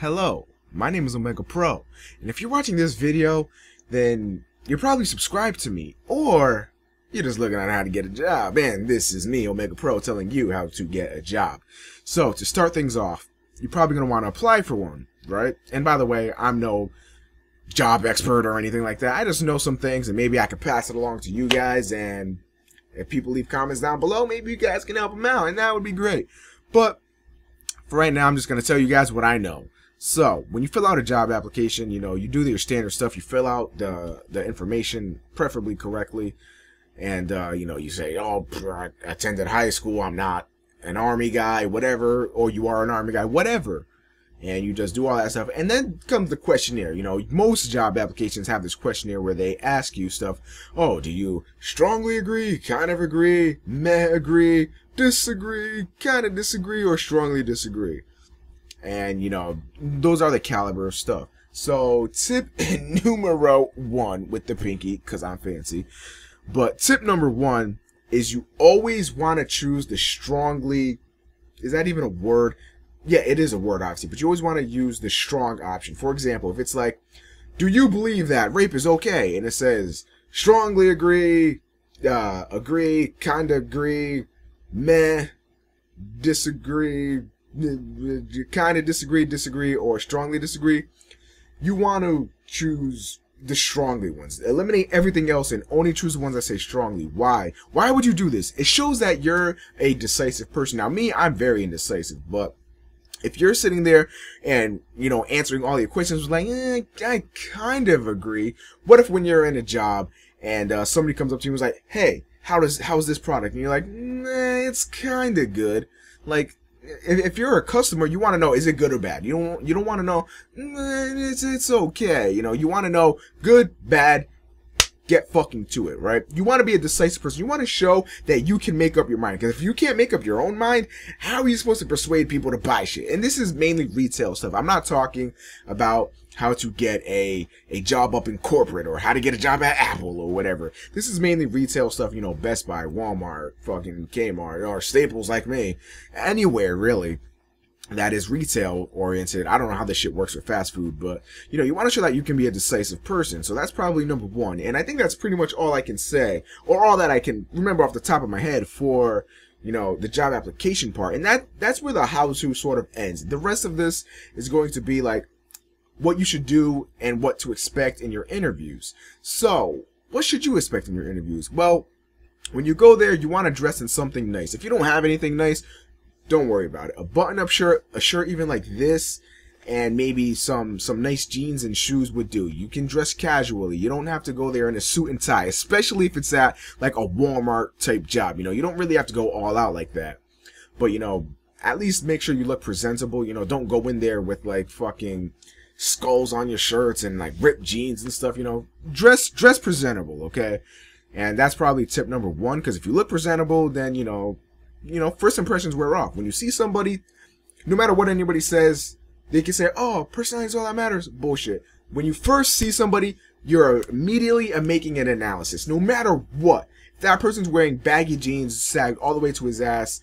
Hello, my name is Omega Pro, and if you're watching this video, then you're probably subscribed to me, or you're just looking at how to get a job, and this is me, Omega Pro, telling you how to get a job. So, to start things off, you're probably going to want to apply for one, right? And by the way, I'm no job expert or anything like that. I just know some things, and maybe I could pass it along to you guys, and if people leave comments down below, maybe you guys can help them out, and that would be great. But for right now, I'm just going to tell you guys what I know. So, when you fill out a job application, you do your standard stuff. You fill out the information, preferably correctly. And, you say, oh, I attended high school, I'm not an Army guy, whatever. Or you are an Army guy, whatever. And you just do all that stuff. And then comes the questionnaire. Most job applications have this questionnaire where they ask you stuff. Oh, do you strongly agree, kind of agree, meh agree, disagree, kind of disagree, or strongly disagree? And, those are the caliber of stuff. So, tip numero one with the pinky, because I'm fancy. But tip number one is you always want to choose the strongly... Is that even a word? Yeah, it is a word, obviously. But you always want to use the strong option. For example, if it's like, do you believe that rape is okay? And it says, strongly agree, agree, kind of agree, meh, disagree... kind of disagree, or strongly disagree. You want to choose the strongly ones. Eliminate everything else and only choose the ones that say strongly. Why? Why would you do this? It shows that you're a decisive person. Now, me, I'm very indecisive, but if you're sitting there and, answering all your questions like, I kind of agree. What if when you're in a job and somebody comes up to you and is like, hey, how's this product? And you're like, nah, it's kind of good. Like, if you're a customer, you want to know, is it good or bad? You don't want to know, it's okay. You want to know good, bad, get fucking to it, right? You want to be a decisive person. You want to show that you can make up your mind. Because if you can't make up your own mind, how are you supposed to persuade people to buy shit? And this is mainly retail stuff. I'm not talking about how to get a job up in corporate or how to get a job at Apple or whatever. This is mainly retail stuff, Best Buy, Walmart, fucking Kmart, or Staples like me. Anywhere, really, that is retail oriented. I don't know how this shit works with fast food, but, you want to show that you can be a decisive person. So that's probably number one. And I think that's pretty much all I can say, or all that I can remember off the top of my head for, the job application part. And that's where the how-to sort of ends. The rest of this is going to be like, what you should do and what to expect in your interviews. So, what should you expect in your interviews? Well, when you go there, you want to dress in something nice. If you don't have anything nice, don't worry about it. A button-up shirt, a shirt even like this, and maybe some nice jeans and shoes would do. You can dress casually. You don't have to go there in a suit and tie, especially if it's at like a Walmart type job. You don't really have to go all out like that. But, at least make sure you look presentable. Don't go in there with like fucking skulls on your shirts and like ripped jeans and stuff. Dress presentable, okay? And that's probably tip number one, because if you look presentable, then first impressions wear off. When you see somebody, no matter what anybody says, they can say, oh, personality is all that matters. Bullshit. When you first see somebody, you're immediately making an analysis, no matter what. If that person's wearing baggy jeans sagged all the way to his ass,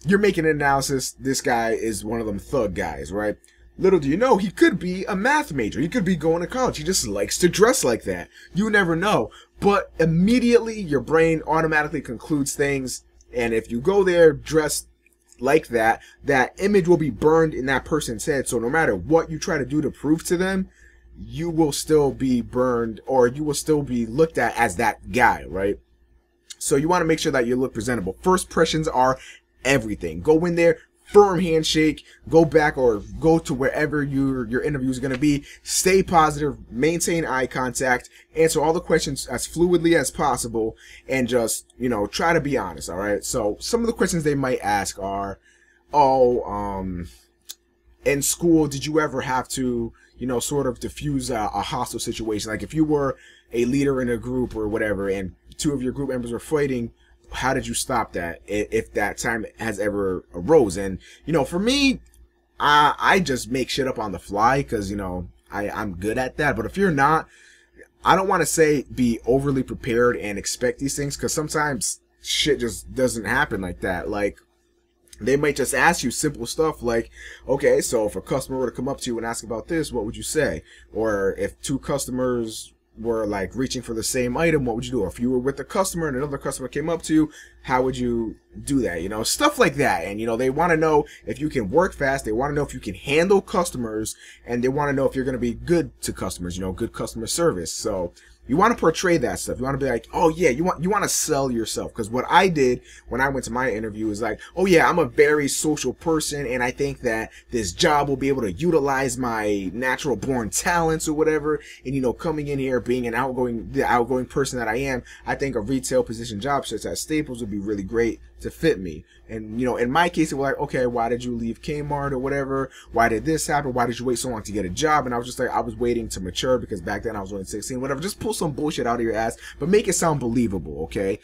you're making an analysis. This guy is one of them thug guys, right? Little do you know, he could be a math major. He could be going to college. He just likes to dress like that. You never know. But immediately, your brain automatically concludes things. And if you go there dressed like that, that image will be burned in that person's head. So no matter what you try to do to prove to them, you will still be burned, or you will still be looked at as that guy, right? So you want to make sure that you look presentable. First impressions are everything. Go in there, firm handshake, go back or go to wherever your interview is going to be. Stay positive, maintain eye contact, answer all the questions as fluidly as possible, and just, try to be honest, all right? So some of the questions they might ask are, in school, did you ever have to, sort of diffuse a hostile situation? Like if you were a leader in a group or whatever, and two of your group members were fighting, how did you stop that, if that time has ever arose? And, for me, I just make shit up on the fly, because, I'm good at that. But if you're not, I don't want to say be overly prepared and expect these things, because sometimes shit just doesn't happen like that. Like, They might just ask you simple stuff like, okay, so if a customer were to come up to you and ask about this, what would you say? Or if two customers were like reaching for the same item, what would you do? Or if you were with a customer and another customer came up to you, how would you do that? You know, stuff like that. And, you know, they want to know if you can work fast. They want to know if you can handle customers, and they want to know if you're going to be good to customers, you know, good customer service. So you want to portray that stuff. You want to be like, oh yeah, you want to sell yourself. Because what I did when I went to my interview was like, oh yeah, I'm a very social person, and I think that this job will be able to utilize my natural born talents or whatever. And, you know, coming in here being the outgoing person that I am, I think a retail position job such as Staples would be really great to fit me. And, you know, in my case, it was like, okay, why did you leave Kmart or whatever? Why did this happen? Why did you wait so long to get a job? And I was just like, I was waiting to mature because back then I was only 16, whatever. Just pull some bullshit out of your ass, but make it sound believable, okay?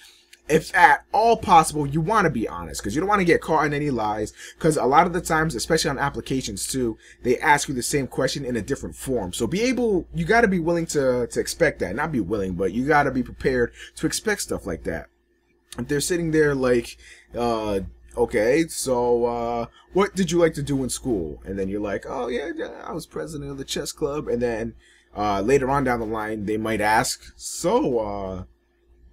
If at all possible, you want to be honest, because you don't want to get caught in any lies. Because a lot of the times, especially on applications too, they ask you the same question in a different form. So you got to be willing to expect that. Not be willing, but you got to be prepared to expect stuff like that. If they're sitting there like, okay, so what did you like to do in school? And then you're like, oh yeah, I was president of the chess club. And then later on down the line, they might ask, so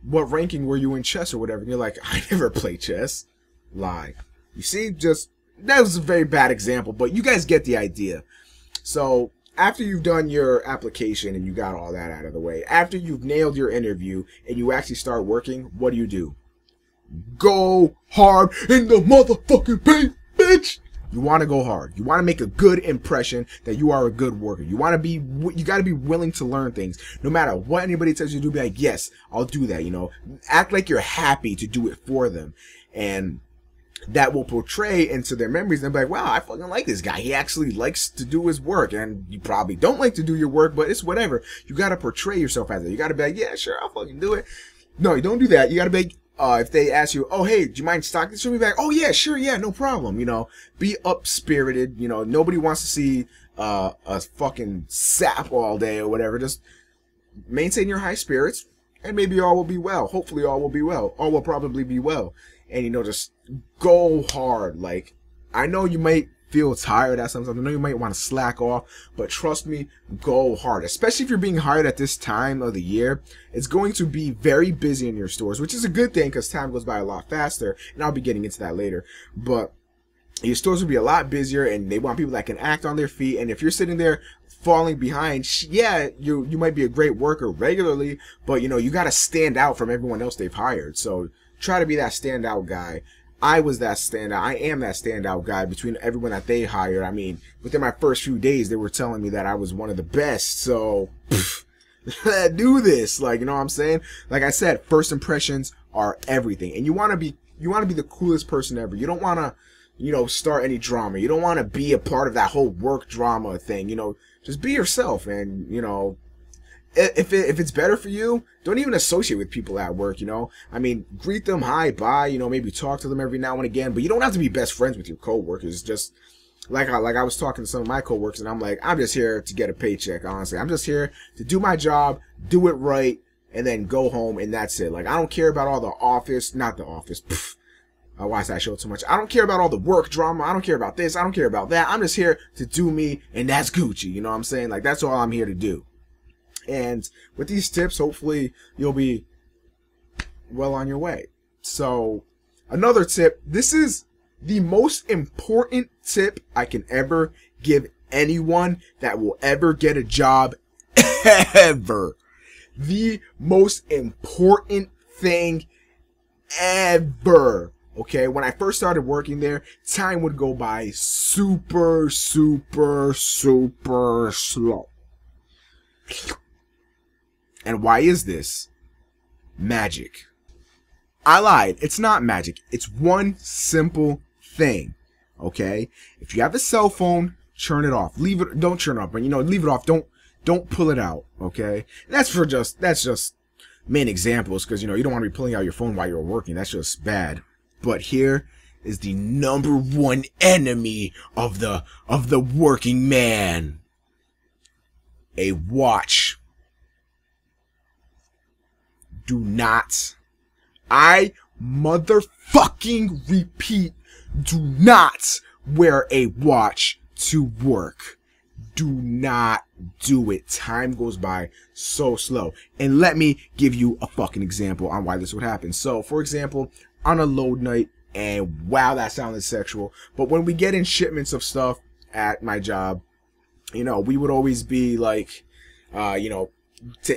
what ranking were you in chess or whatever? And you're like, I never played chess. Lie. You see, that was a very bad example, but you guys get the idea. So after you've done your application and you got all that out of the way, after you've nailed your interview and you actually start working, what do? Go hard in the motherfucking paint, bitch. You want to go hard. You want to make a good impression that you are a good worker. You got to be willing to learn things. No matter what anybody tells you to do, be like, yes, I'll do that, you know. Act like you're happy to do it for them. And that will portray into their memories. And they'll be like, wow, I fucking like this guy. He actually likes to do his work. And you probably don't like to do your work, but it's whatever. You got to portray yourself as that. You got to be like, yeah, sure, I'll fucking do it. No, you don't do that. You got to be if they ask you, oh, hey, do you mind stocking this for me? Be like, oh, yeah, sure, yeah, no problem. You know, be up-spirited. You know, nobody wants to see a fucking sap all day or whatever. Just maintain your high spirits, and maybe all will be well. Hopefully all will be well. All will probably be well. And, you know, just go hard. Like, I know you might feel tired at sometimes. I know you might want to slack off, but trust me, go hard. Especially if you're being hired at this time of the year. It's going to be very busy in your stores, which is a good thing because time goes by a lot faster, and I'll be getting into that later. But your stores will be a lot busier, and they want people that can act on their feet. And if you're sitting there falling behind, yeah, you might be a great worker regularly, but, you know, you got to stand out from everyone else they've hired. So try to be that standout guy. I was that standout. I am that standout guy between everyone that they hired. I mean, within my first few days, they were telling me that I was one of the best. So, do this. Like, you know what I'm saying? Like I said, first impressions are everything. And you want to be the coolest person ever. You don't want to, you know, start any drama. You don't want to be a part of that whole work drama thing. You know, just be yourself. And, you know, if it's better for you, don't even associate with people at work, you know. I mean, greet them, hi, bye, you know, maybe talk to them every now and again, but you don't have to be best friends with your coworkers. Just like I was talking to some of my coworkers, and I'm like, I'm just here to get a paycheck, honestly. I'm just here to do my job, do it right, and then go home, and that's it. Like, I don't care about all the office, not the office, why is that show so much? I don't care about all the work drama. I don't care about this. I don't care about that. I'm just here to do me, and that's Gucci, you know what I'm saying? Like, that's all I'm here to do. And with these tips, hopefully you'll be well on your way. So another tip, this is the most important tip I can ever give anyone that will ever get a job ever. The most important thing ever. Okay, when I first started working there, time would go by super slow. And why is this? Magic. I lied. It's not magic. It's one simple thing. Okay? If you have a cell phone, turn it off. Leave it. Don't turn it off. But, you know, leave it off. Don't pull it out. Okay? That's just main examples, because, you know, you don't want to be pulling out your phone while you're working. That's just bad. But here is the #1 enemy of the working man. A watch. Do not, I motherfucking repeat, Do not wear a watch to work. Do not do it. Time goes by so slow. And let me give you a fucking example on why this would happen. So, for example, on a load night, and wow, that sounded sexual, but when we get in shipments of stuff at my job, you know, we would always be like, you know,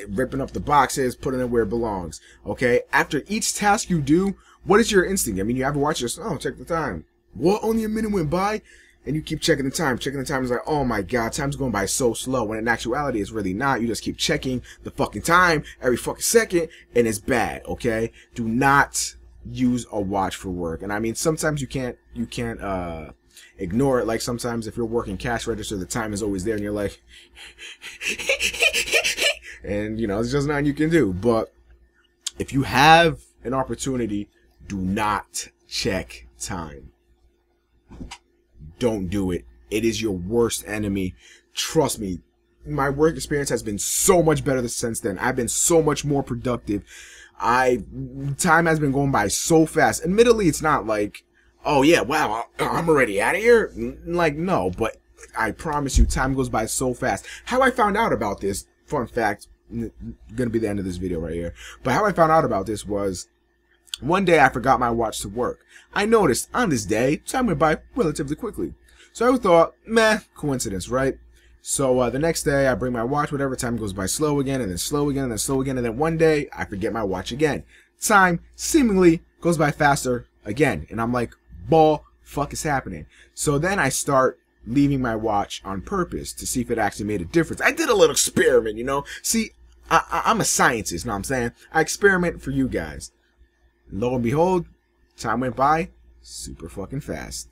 ripping up the boxes, putting it where it belongs. Okay? After each task you do, what is your instinct? I mean, you ever watch this? Oh, check the time. What? Only a minute went by? And you keep checking the time. Checking the time is like, oh my god, time's going by so slow. When in actuality, it's really not. You just keep checking the fucking time every fucking second, and it's bad, okay? Do not use a watch for work. And I mean, sometimes you can't ignore it. Like sometimes if you're working cash register, the time is always there, and you're like, and you know, there's just nothing you can do. But if you have an opportunity, do not check time. Don't do it. It is your worst enemy. Trust me, my work experience has been so much better since then. I've been so much more productive. Time has been going by so fast. Admittedly, it's not like, oh yeah, wow, I'm already out of here. Like, no, but I promise you, time goes by so fast. How I found out about this, fun fact, gonna be the end of this video right here. But how I found out about this was, one day I forgot my watch to work. I noticed on this day, time went by relatively quickly. So I thought, meh, coincidence, right? So the next day I bring my watch, whatever, time goes by slow again, and then slow again, and then slow again, and then one day I forget my watch again. Time seemingly goes by faster again, and I'm like, ball, fuck is happening? So then I start leaving my watch on purpose to see if it actually made a difference. I did a little experiment, you know? See, I'm a scientist, know what I'm saying? I experiment for you guys. Lo and behold, time went by super fucking fast.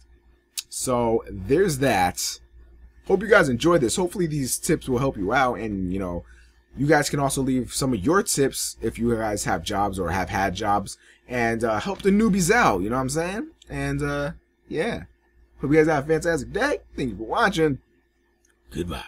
So there's that. Hope you guys enjoyed this. Hopefully these tips will help you out, and you know, you guys can also leave some of your tips if you guys have jobs or have had jobs, and help the newbies out, you know what I'm saying? And yeah, hope you guys have a fantastic day. Thank you for watching. Goodbye.